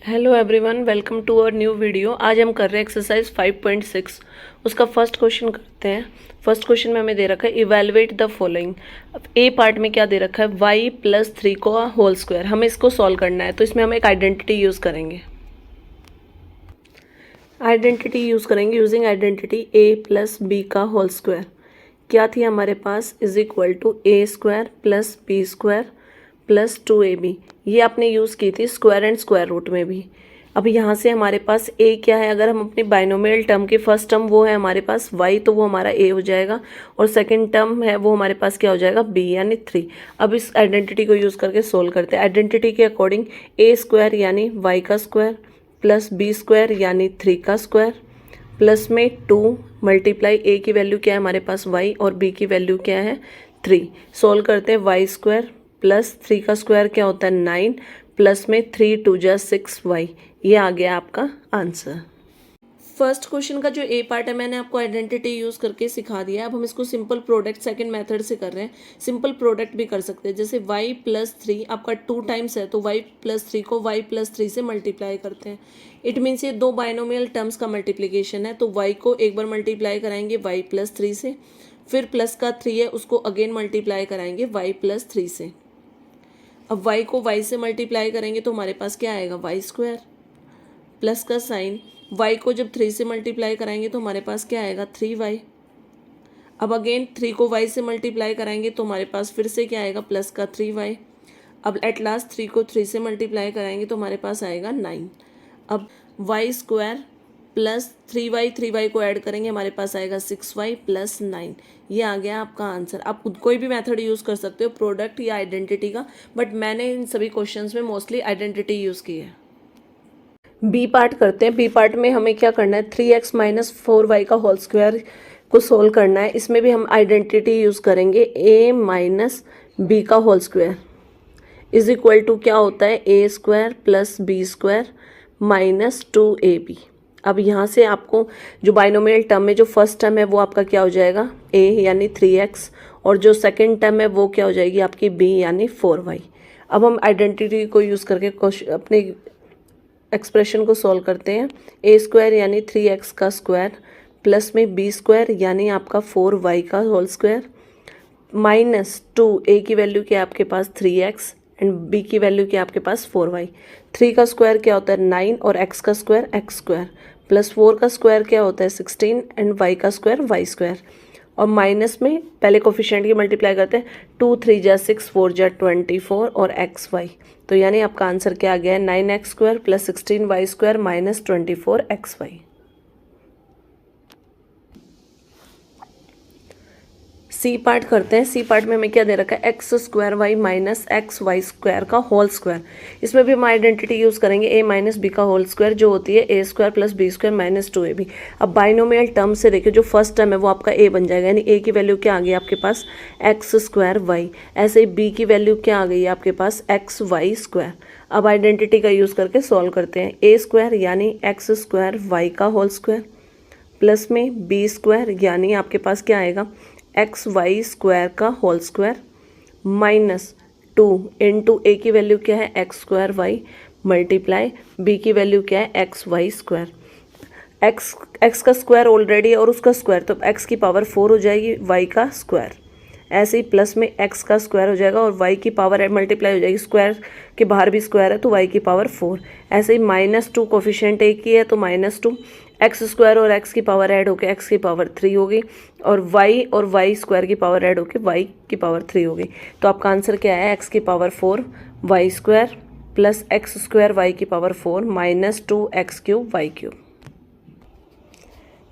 Hello everyone, welcome to our new video. आज हम कर रहे हैं एक्सरसाइज 5.6। उसका फर्स्ट क्वेश्चन करते हैं। फर्स्ट क्वेश्चन में हमें दे रखा है evaluate the following. A part में क्या दे रखा है, y+3 को होल स्क्वायर। हमें इसको सॉल्व करना है, तो इसमें हम एक आइडेंटिटी यूज़ करेंगे। यूजिंग आइडेंटिटी a+b का होल स्क्वायर। क्या थी हमारे पास, is equal to a² + b² + 2ab। ये आपने यूज़ की थी स्क्वायर एंड स्क्वायर रूट में भी। अब यहाँ से हमारे पास a क्या है, अगर हम अपनी बाइनोमियल टर्म की फर्स्ट टर्म वो है हमारे पास y, तो वो हमारा a हो जाएगा, और सेकंड टर्म है वो हमारे पास क्या हो जाएगा, b यानी 3। अब इस आइडेंटिटी को यूज़ करके सोल्व करते हैं। आइडेंटिटी के अकॉर्डिंग a² यानी y का स्क्वायर प्लस b² यानी 3 का स्क्वायर प्लस में 2 मल्टीप्लाई a की वैल्यू क्या है हमारे पास y, और b की वैल्यू क्या है 3। सोल्व करते हैं। y² प्लस 3 का स्क्वायर क्या होता है 9, प्लस में 3 2 जा 6y। ये आ गया आपका आंसर। फर्स्ट क्वेश्चन का जो ए पार्ट है मैंने आपको आइडेंटिटी यूज़ करके सिखा दिया। अब हम इसको सिंपल प्रोडक्ट सेकंड मेथड से कर रहे हैं। सिंपल प्रोडक्ट भी कर सकते हैं, जैसे y+3 आपका 2 टाइम्स है, तो y+3 को y+3 से मल्टीप्लाई करते हैं। इट मीन्स ये दो बाइनोमियल टर्म्स का मल्टीप्लीकेशन है, तो y को एक बार मल्टीप्लाई कराएंगे y+3 से, फिर प्लस का 3 है उसको अगेन मल्टीप्लाई कराएंगे y+3 से। अब y को y से मल्टीप्लाई करेंगे तो हमारे पास क्या आएगा, y² प्लस का साइन। y को जब 3 से मल्टीप्लाई कराएंगे तो हमारे पास क्या आएगा 3y। अब अगेन 3 को y से मल्टीप्लाई कराएंगे तो हमारे पास फिर से क्या आएगा, प्लस का 3y। अब एट लास्ट 3 को 3 से मल्टीप्लाई कराएंगे तो हमारे पास आएगा 9। अब y² प्लस 3y को ऐड करेंगे, हमारे पास आएगा 6y प्लस 9। ये आ गया आपका आंसर। आप खुद कोई भी मेथड यूज़ कर सकते हो, प्रोडक्ट या आइडेंटिटी का, बट मैंने इन सभी क्वेश्चंस में मोस्टली आइडेंटिटी यूज़ की है। बी पार्ट करते हैं। बी पार्ट में हमें क्या करना है, 3x - 4y का होल स्क्वायर को सोल्व करना है। इसमें भी हम आइडेंटिटी यूज़ करेंगे, a - b का whole square is equal to क्या होता है, a² plus b² minus 2ab। अब यहाँ से आपको जो बाइनोमियल टर्म में जो फर्स्ट टर्म है वो आपका क्या हो जाएगा, a यानी 3x, और जो सेकंड टर्म है वो क्या हो जाएगी आपकी b यानी 4y। अब हम आइडेंटिटी को यूज़ करके अपने एक्सप्रेशन को सॉल्व करते हैं। a² यानी 3x का स्क्वायर प्लस में b² यानी आपका 4y का होल स्क्वायर माइनस 2, a की वैल्यू क्या है आपके पास 3x एंड b की वैल्यू क्या है आपके पास 4y। 3 का स्क्वायर क्या होता है 9, और x का स्क्वायर x² प्लस 4 का स्क्वायर क्या होता है 16 एंड y का स्क्वायर y²। और माइनस में पहले कोफिशिएंट की मल्टीप्लाई करते हैं, 2 3 जा 6 4 जा 24 और xy। तो यानी आपका आंसर क्या आ गया है, 9x² plus 16y² minus 24xy। C part करते हैं। सी पार्ट में हमें क्या दे रखा है, x² माइनस xy² का होल स्क्वायर। इसमें भी हम आइडेंटिटी यूज़ करेंगे, a - b का होल स्क्वायर जो होती है a² plus b² minus 2ab। अब बाइनोमियल टर्म से देखिए जो फर्स्ट टर्म है वो आपका a बन जाएगा, यानी a की वैल्यू क्या आ गई आपके पास x²y। ऐसे ही b की वैल्यू क्या आ गई है आपके पास xy²। अब आइडेंटिटी का यूज़ करके सॉल्व करते हैं। a² यानी x² का होल स्क्वायर प्लस में b² यानी आपके पास क्या आएगा xy² का whole square minus 2 into a की वैल्यू क्या है x² मल्टीप्लाई b की वैल्यू क्या है xy²। x का स्क्वायर ऑलरेडी है और उसका स्क्वायर, तो x की पावर 4 हो जाएगी y का स्क्वायर। ऐसे ही प्लस में x का स्क्वायर हो जाएगा और y की पावर मल्टीप्लाई हो जाएगी, स्क्वायर के बाहर भी स्क्वायर है तो y की पावर 4। ऐसे ही -2 कोफिशिएंट एक ही है तो -2, x² और x की पावर ऐड होकर x की पावर 3 होगी, और y² की पावर ऐड होकर y की पावर 3 होगी। तो आपका आंसर क्या है, x की power 4 y² plus x² y की power 4 minus 2x³ y³।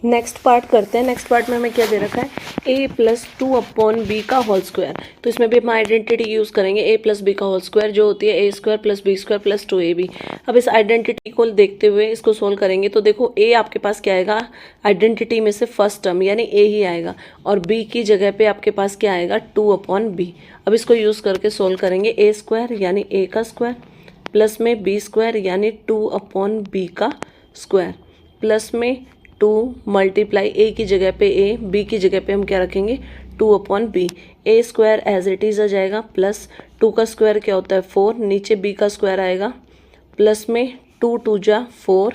Next part करते हैं। नेक्स्ट पार्ट में हमें क्या दे रखा है, a+2/b का होल स्क्वायर। तो इसमें भी हम आइडेंटिटी यूज़ करेंगे, a+b का होल स्क्वायर जो होती है a² plus b² plus 2ab। अब इस आइडेंटिटी को देखते हुए इसको सोल्व करेंगे तो देखो a आपके पास क्या आएगा, आइडेंटिटी में से फर्स्ट टर्म यानी a ही आएगा, और b की जगह पे आपके पास क्या आएगा 2/b। अब इसको यूज़ करके सोल्व करेंगे, a² यानी a का स्क्वायर प्लस में b² यानी 2/b का स्क्वायर प्लस में 2 मल्टीप्लाई a की जगह पे a, b की जगह पे हम क्या रखेंगे 2/b। a² as it is आ जाएगा, प्लस 2 का स्क्वायर क्या होता है 4, नीचे b का स्क्वायर आएगा प्लस में टू टू जा 4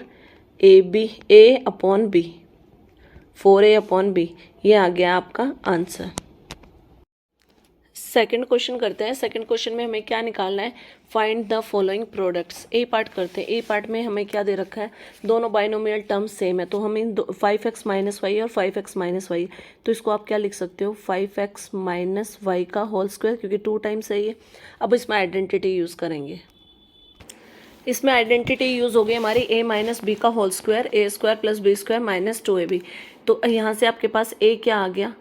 a upon B, 4a upon B, ये आ गया आपका आंसर। सेकंड क्वेश्चन करते हैं। सेकंड क्वेश्चन में हमें क्या निकालना है, find the following products. A part करते हैं। ए पार्ट में हमें क्या दे रखा है, दोनों बाइनोमियल टर्म्स सेम है, तो हम इन 5x माइनस वाई और 5x माइनस वाई, तो इसको आप क्या लिख सकते हो, 5x माइनस वाई का होल स्क्वायर, क्योंकि 2 टाइम्स है ये। अब इसमें आइडेंटिटी यूज़ करेंगे। इसमें आइडेंटिटी यूज़ हो गई हमारी a माइनस बी का whole square, A square plus B square minus 2ab। तो यहाँ से आपके पास a क्या आ गया,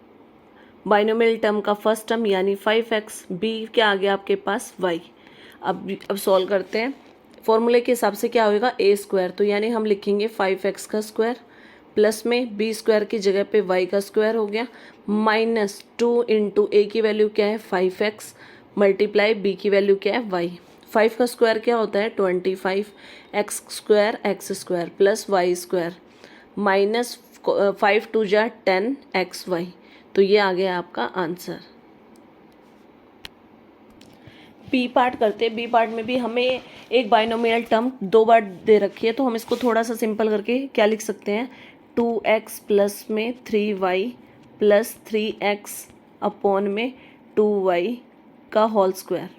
बाइनोमियल टर्म का फर्स्ट टर्म यानी 5x, b क्या आ गया आपके पास y। अब सॉल्व करते हैं। फॉर्मूले के हिसाब से क्या होगा, a स्क्वायर, तो यानी हम लिखेंगे 5x का स्क्वायर प्लस में b स्क्वायर की जगह पे y का स्क्वायर हो गया, माइनस 2 इंटू a की वैल्यू क्या है 5x, मल्टीप्लाई b की वैल्यू क्या है y। 5 का स्क्वायर क्या होता है 25, x square plus y square minus 5 two जा 10 xy, तो ये आ गया आपका आंसर। बी पार्ट करते हैं। बी पार्ट में भी हमें एक बाइनोमियल टर्म 2 बार दे रखी है, तो हम इसको थोड़ा सा सिंपल करके क्या लिख सकते हैं, 2x प्लस में 3y प्लस 3x अपॉन में 2y का होल स्क्वायर।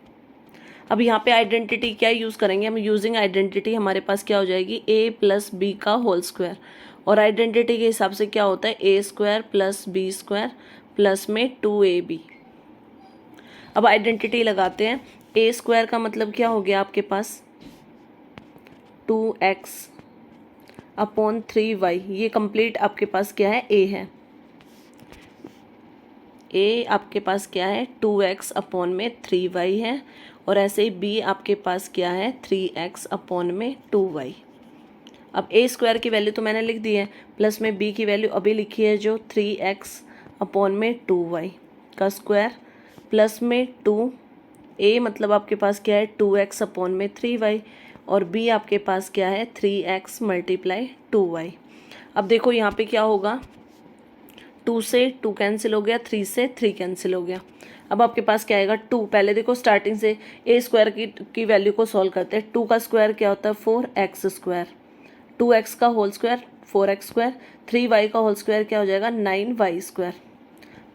अब यहाँ पे आइडेंटिटी क्या यूज़ करेंगे हम, यूजिंग आइडेंटिटी हमारे पास क्या हो जाएगी, a प्लस बी का होल स्क्वायर, और आइडेंटिटी के हिसाब से क्या होता है, a square plus B square plus में 2ab। अब आइडेंटिटी लगाते हैं। a स्क्वायर का मतलब क्या हो गया आपके पास 2x अपॉन 3y, ये कंप्लीट आपके पास क्या है a है, a आपके पास क्या है 2x अपॉन में 3y है, और ऐसे ही b आपके पास क्या है 3x अपॉन में 2y। अब a स्क्वायर की वैल्यू तो मैंने लिख दी है, प्लस में b की वैल्यू अभी लिखी है जो 3x अपॉन में 2y का स्क्वायर, प्लस में 2a मतलब आपके पास क्या है 2x अपॉन में 3y, और b आपके पास क्या है 3x मल्टीप्लाई 2y। अब देखो यहाँ पे क्या होगा, 2 से 2 कैंसिल हो गया, 3 से 3 कैंसिल हो गया। अब आपके पास क्या आएगा 2, पहले देखो स्टार्टिंग से a स्क्वायर की वैल्यू को सॉल्व करते हैं। 2 का स्क्वायर क्या होता है 4x स्क्वायर, 2x का whole square 4x square, 3y का होल स्क्वायर क्या हो जाएगा 9y स्क्वायर,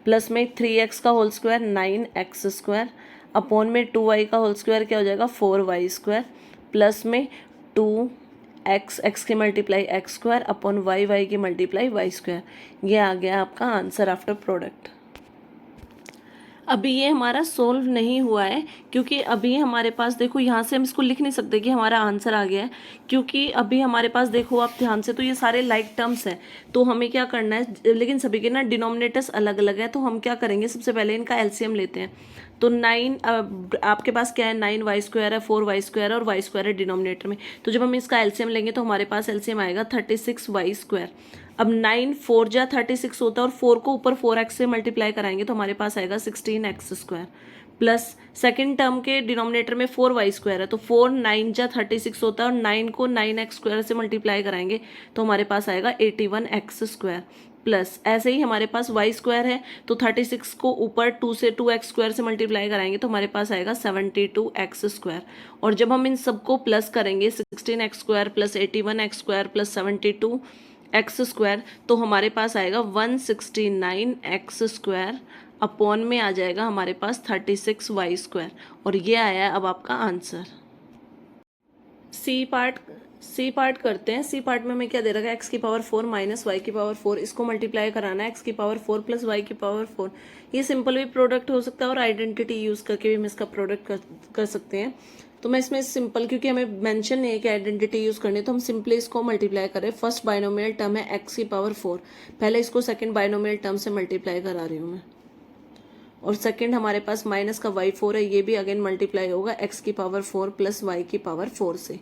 प्लस में 3x का whole square 9x square upon में 2y का होल स्क्वायर क्या हो जाएगा 4y स्क्वायर, प्लस में 2x की multiply x square upon y की मल्टीप्लाई y स्क्वायर। ये आ गया आपका आंसर आफ्टर प्रोडक्ट। अभी ये हमारा सोल्व नहीं हुआ है, क्योंकि अभी हमारे पास देखो यहाँ से हम इसको लिख नहीं सकते कि हमारा आंसर आ गया है, क्योंकि अभी हमारे पास देखो आप ध्यान से, तो ये सारे लाइक टर्म्स हैं, तो हमें क्या करना है, लेकिन सभी के ना डिनोमिनेटर्स अलग अलग है, तो हम क्या करेंगे सबसे पहले इनका एलसीएम लेते हैं। तो 9 आपके पास क्या है 9y स्क्वायर है, 4y स्क्वायर और y स्क्वायर है डिनोमिनेटर में, तो जब हम इसका एलसीएम लेंगे तो हमारे पास एलसीएम आएगा 36y स्क्वायर। अब 9 4 जा 36 होता है, और 4 को ऊपर 4x से मल्टीप्लाई कराएंगे तो हमारे पास आएगा 16x square, plus second term के डिनोमिनेटर में 4y स्क्वायर है, तो 4 9 जा 36 होता है, और 9 को 9x स्क्वायर से मल्टीप्लाई कराएंगे तो हमारे पास आएगा 81x स्क्वायर, प्लस ऐसे ही हमारे पास y स्क्वायर है, तो 36 को ऊपर 2 से 2x स्क्वायर से मल्टीप्लाई कराएंगे तो हमारे पास आएगा 72x स्क्वायर, और जब हम इन सबको प्लस करेंगे 16x square plus 81x square plus 72x square, तो हमारे पास आएगा 169x स्क्वायर अपॉन में आ जाएगा हमारे पास 36y स्क्वायर, और ये आया अब आपका आंसर। सी पार्ट करते हैं। सी पार्ट में हमें क्या दे रखा है, x की पावर 4 माइनस वाई की पावर 4, इसको मल्टीप्लाई कराना है x की पावर 4 प्लस वाई की पावर 4। ये सिंपल भी प्रोडक्ट हो सकता है और आइडेंटिटी यूज़ करके भी हम इसका प्रोडक्ट कर सकते हैं। तो मैं इसमें सिंपल, क्योंकि हमें मेंशन नहीं है कि आइडेंटिटी यूज़ करनी है, तो हम सिंपली इसको मल्टीप्लाई करें। फर्स्ट बाइनोमियल टर्म है x की पावर 4, पहले इसको सेकेंड बाइनोमियल टर्म से मल्टीप्लाई करा रही हूँ मैं, और सेकेंड हमारे पास माइनस का y4 है, ये भी अगेन मल्टीप्लाई होगा x की पावर 4 प्लस y की पावर 4 से।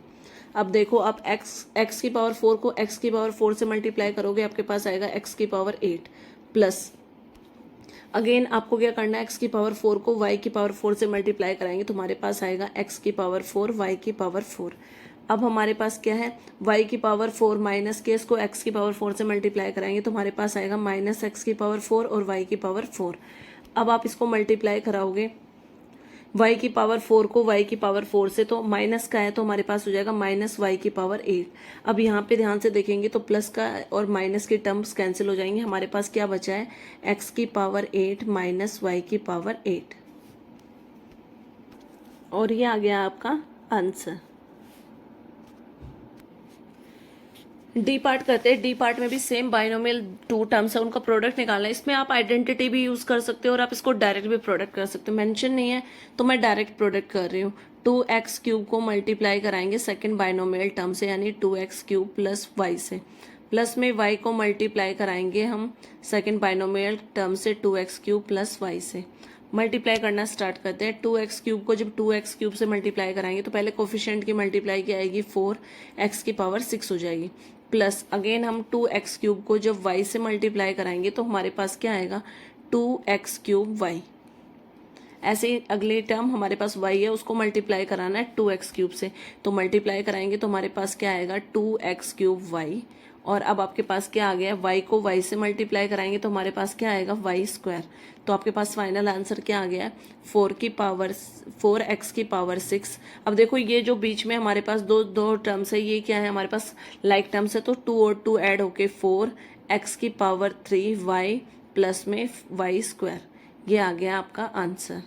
अब देखो आप x की पावर 4 को x की पावर 4 से मल्टीप्लाई करोगे, आपके पास आएगा x की पावर 8 प्लस अगेन आपको क्या करना है, x की पावर 4 को y की पावर 4 से मल्टीप्लाई कराएंगे तो हमारे पास आएगा x की पावर 4 y की पावर 4। अब हमारे पास क्या है y की पावर 4 माइनस के इसको x की पावर 4 से मल्टीप्लाई कराएंगे तो हमारे पास आएगा माइनस x की पावर 4 और y की पावर 4। अब आप इसको मल्टीप्लाई कराओगे, y की पावर 4 को y की पावर 4 से, तो माइनस का है तो हमारे पास हो जाएगा माइनस y की पावर 8। अब यहाँ पे ध्यान से देखेंगे तो प्लस का और माइनस के टर्म्स कैंसिल हो जाएंगे, हमारे पास क्या बचा है x की पावर 8 माइनस y की पावर 8, और ये आ गया आपका आंसर। डी पार्ट करते हैं। डी पार्ट में भी सेम बाइनोमियल टू टर्म्स है, उनका प्रोडक्ट निकालना है। इसमें आप आइडेंटिटी भी यूज कर सकते हो और आप इसको डायरेक्ट भी प्रोडक्ट कर सकते हो। मेंशन नहीं है तो मैं डायरेक्ट प्रोडक्ट कर रही हूँ। 2x³ को मल्टीप्लाई कराएंगे सेकंड बाइनोमियल टर्म से, यानी 2x³ प्लस y से, प्लस में y को मल्टीप्लाई कराएंगे हम सेकंड बाइनोमियल टर्म से 2x³ प्लस y से। मल्टीप्लाई करना स्टार्ट करते हैं। 2x³ को जब 2x³ से मल्टीप्लाई कराएंगे तो पहले कोफिशिएंट की मल्टीप्लाई की आएगी 4, x की पावर 6 हो जाएगी, प्लस अगेन हम 2x³ को जब y से मल्टीप्लाई कराएंगे तो हमारे पास क्या आएगा 2x³ y। ऐसे ही अगले टर्म हमारे पास y है, उसको मल्टीप्लाई कराना है 2x³ से, तो मल्टीप्लाई कराएंगे तो हमारे पास क्या आएगा 2x³ y। और अब आपके पास क्या आ गया, y को y से मल्टीप्लाई कराएंगे तो हमारे पास क्या आएगा y²। तो आपके पास फाइनल आंसर क्या आ गया 4x की पावर 6। अब देखो ये जो बीच में हमारे पास दो टर्म्स है, ये क्या है हमारे पास लाइक टर्म्स है, तो 2 और 2 ऐड होके 4x की पावर 3 y प्लस में y²। ये आ गया आपका आंसर।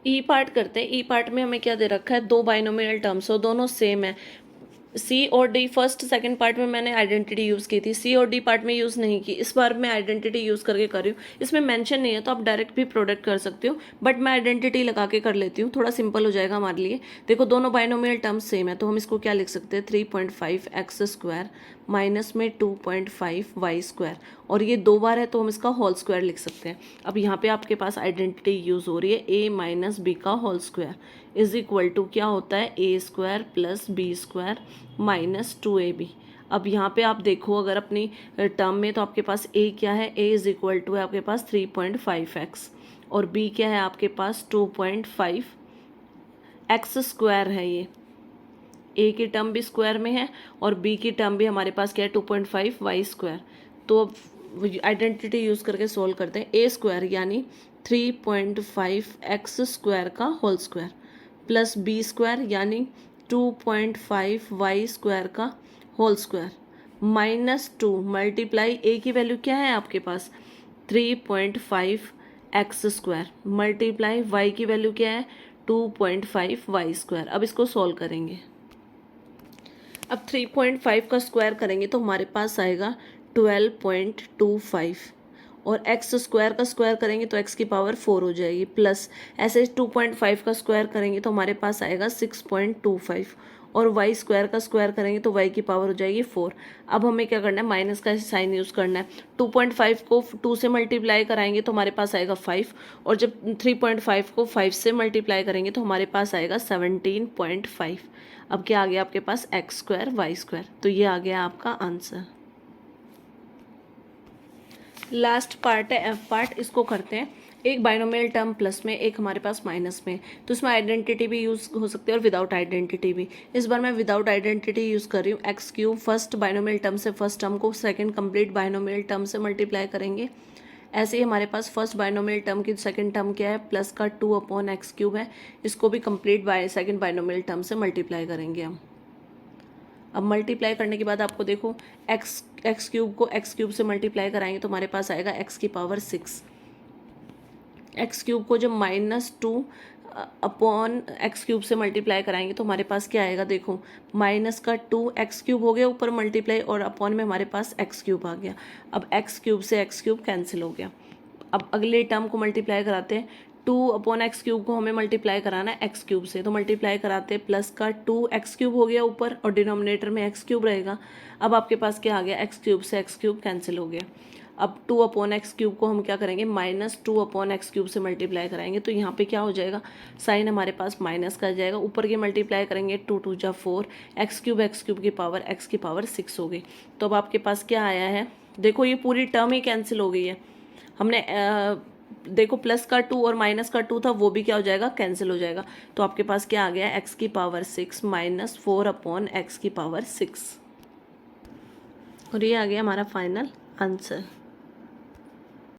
ई पार्ट करते हैं। ई पार्ट में हमें क्या दे रखा है, दो बाइनोमियल टर्म्स हो, दोनों सेम है। सी और डी फर्स्ट सेकंड पार्ट में मैंने आइडेंटिटी यूज़ की थी, सी और डी पार्ट में यूज़ नहीं की। इस बार मैं आइडेंटिटी यूज़ करके कर रही हूँ। इसमें मेंशन नहीं है तो आप डायरेक्ट भी प्रोडक्ट कर सकते हो, बट मैं आइडेंटिटी लगा के कर लेती हूँ, थोड़ा सिंपल हो जाएगा हमारे लिए। देखो दोनों बाइनोमियल टर्म्स सेम है, तो हम इसको क्या लिख सकते हैं 3.5x² माइनस में 2.5y², और ये दो बार है तो हम इसका होल स्क्वायर लिख सकते हैं। अब यहाँ पे आपके पास आइडेंटिटी यूज़ हो रही है a माइनस बी का whole square is equal to क्या होता है a² plus b² minus 2ab। अब यहाँ पे आप देखो अगर अपनी टर्म में, तो आपके पास a क्या है, a इज इक्वल टू है आपके पास 3.5x, और b क्या है आपके पास 2.5 x² है। ये a की टर्म भी स्क्वायर में है और b की टर्म भी हमारे पास क्या है 2.5 y²। तो अब आइडेंटिटी यूज़ करके सोल्व करते हैं। a² यानी 3.5 x² का होल स्क्वायर प्लस b² यानी 2.5 y² का whole square minus 2 multiply a की वैल्यू क्या है आपके पास 3.5 x² मल्टीप्लाई y की वैल्यू क्या है 2.5 y²। अब इसको सॉल्व करेंगे। अब 3.5 का स्क्वायर करेंगे तो हमारे पास आएगा 12.25, और x² का स्क्वायर करेंगे तो x की पावर 4 हो जाएगी, प्लस ऐसे 2.5 का स्क्वायर करेंगे तो हमारे पास आएगा 6.25, और y² का स्क्वायर करेंगे तो y की पावर हो जाएगी 4। अब हमें क्या करना है, माइनस का साइन यूज़ करना है। 2.5 को 2 से मल्टीप्लाई कराएंगे तो हमारे पास आएगा 5, और जब 3.5 को 5 से मल्टीप्लाई करेंगे तो हमारे पास आएगा 17.5। अब क्या आ गया आपके पास x² y²। तो ये आ गया आपका आंसर। लास्ट पार्ट है f पार्ट, इसको करते हैं। एक बाइनोमियल टर्म प्लस में, एक हमारे पास माइनस में, तो इसमें आइडेंटिटी भी यूज़ हो सकती है और विदाउट आइडेंटिटी भी। इस बार मैं विदाउट आइडेंटिटी यूज़ कर रही हूँ। x³ फर्स्ट बाइनोमियल टर्म से फर्स्ट टर्म को सेकंड कंप्लीट बाइनोमियल टर्म से मल्टीप्लाई करेंगे। ऐसे ही हमारे पास फर्स्ट बाइनोमियल टर्म की सेकंड टर्म क्या है, प्लस का 2/x³ है, इसको भी कंप्लीट सेकंड बाइनोमियल टर्म से मल्टीप्लाई करेंगे हम। अब मल्टीप्लाई करने के बाद आपको देखो x³ को x³ से मल्टीप्लाई कराएंगे तो हमारे पास आएगा x की पावर 6। x³ को जब -2/x³ से मल्टीप्लाई कराएंगे तो हमारे पास क्या आएगा, देखो माइनस का 2x³ हो गया ऊपर मल्टीप्लाई, और अपॉन में हमारे पास x³ आ गया। अब x³ से x³ कैंसिल हो गया। अब अगले टर्म को मल्टीप्लाई कराते हैं। 2/x³ को हमें मल्टीप्लाई कराना है x³ से, तो मल्टीप्लाई कराते हैं, प्लस का 2x³ हो गया ऊपर और डिनोमिनेटर में x³ रहेगा। अब आपके पास क्या आ गया, x³ से x³ कैंसिल हो गया। अब 2/x³ को हम क्या करेंगे, -2/x³ से मल्टीप्लाई कराएंगे, तो यहाँ पे क्या हो जाएगा, साइन हमारे पास माइनस का जाएगा, ऊपर के मल्टीप्लाई करेंगे 2 2 जा 4, x³ की पावर x की पावर 6 हो गई। तो अब आपके पास क्या आया है, देखो ये पूरी टर्म ही कैंसिल हो गई है। हमने देखो प्लस का 2 और माइनस का 2 था, वो भी क्या हो जाएगा, कैंसिल हो जाएगा। तो आपके पास क्या आ गया, x की पावर 6 माइनस 4/x की पावर 6, और ये आ गया हमारा फाइनल आंसर।